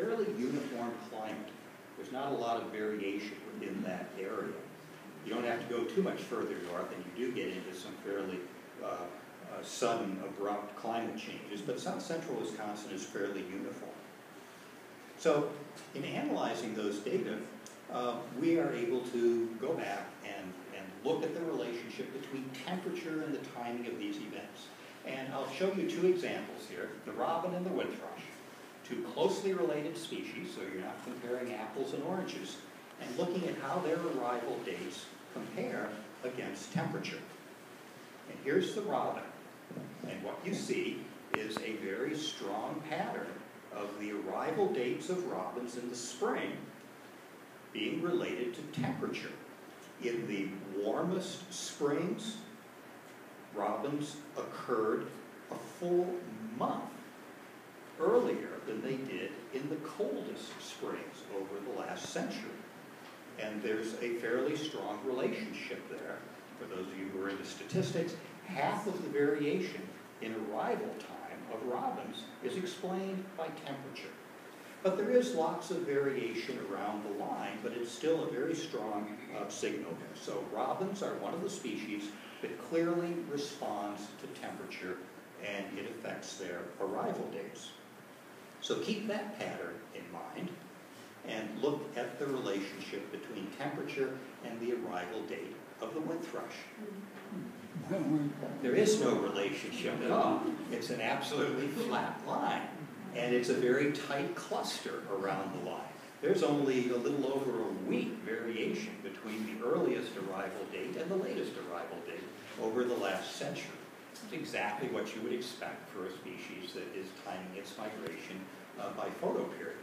fairly uniform climate. There's not a lot of variation within that area. You don't have to go too much further north, and you do get into some fairly sudden, abrupt climate changes, but south central Wisconsin is fairly uniform. So in analyzing those data, we are able to go back and look at the relationship between temperature and the timing of these events. And I'll show you two examples here, the robin and the wood thrush, two closely related species, so you're not comparing apples and oranges, and looking at how their arrival dates compare against temperature. And here's the robin, and what you see is a very strong pattern of the arrival dates of robins in the spring being related to temperature. In the warmest springs, robins occurred a full month earlier than they did in the coldest springs over the last century. And there's a fairly strong relationship there. For those of you who are into statistics, half of the variation in arrival time of robins is explained by temperature. But there is lots of variation around the line, but it's still a very strong signal. So robins are one of the species that clearly responds to temperature, and it affects their arrival dates. So keep that pattern in mind and look at the relationship between temperature and the arrival date of the wood thrush. There is no relationship at all. It's an absolutely flat line, and it's a very tight cluster around the line. There's only a little over a week variation between the earliest arrival date and the latest arrival date over the last century. It's exactly what you would expect for a species that is timing its migration by photoperiod.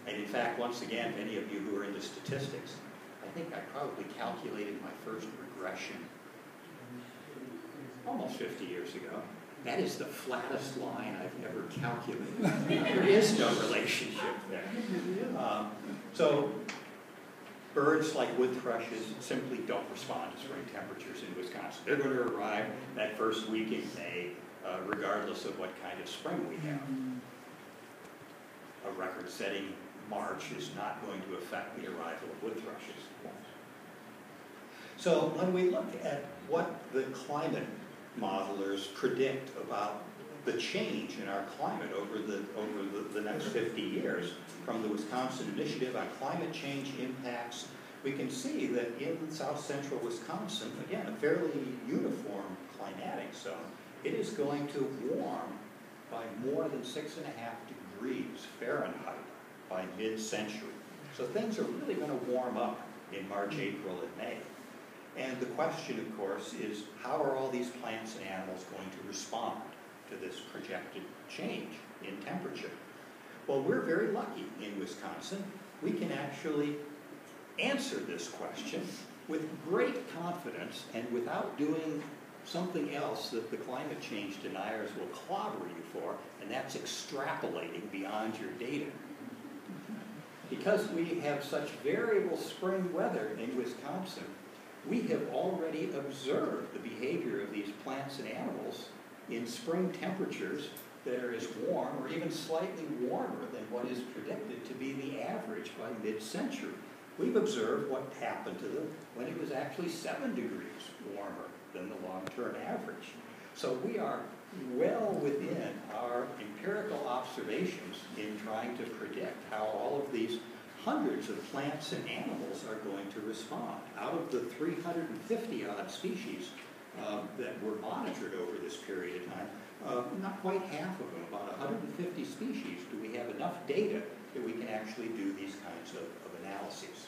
And in fact, once again, many of you who are into statistics, I think I probably calculated my first regression almost 50 years ago. That is the flattest line I've ever calculated. There is no relationship there. So birds like wood thrushes simply don't respond to spring temperatures in Wisconsin. They're going to arrive that first week in May, regardless of what kind of spring we have. A record-setting March is not going to affect the arrival of wood thrushes. So when we look at what the climate modelers predict about the change in our climate over the next 50 years, from the Wisconsin Initiative on Climate Change Impacts, we can see that in south central Wisconsin, again, a fairly uniform climatic zone, it is going to warm by more than 6.5 degrees Fahrenheit by mid-century. So things are really going to warm up in March, April, and May. And the question, of course, is how are all these plants and animals going to respond to this projected change in temperature? Well, we're very lucky in Wisconsin. We can actually answer this question with great confidence and without doing something else that the climate change deniers will clobber you for, and that's extrapolating beyond your data. Because we have such variable spring weather in Wisconsin, we have already observed the behavior of these plants and animals in spring temperatures that are as warm or even slightly warmer than what is predicted to be the average by mid-century. We've observed what happened to them when it was actually 7 degrees warmer than the long-term average. So we are well within our empirical observations in trying to predict how all of these hundreds of plants and animals are going to respond. Out of the 350-odd species that were monitored over this period of time, not quite half of them, about 150 species, do we have enough data that we can actually do these kinds of analyses.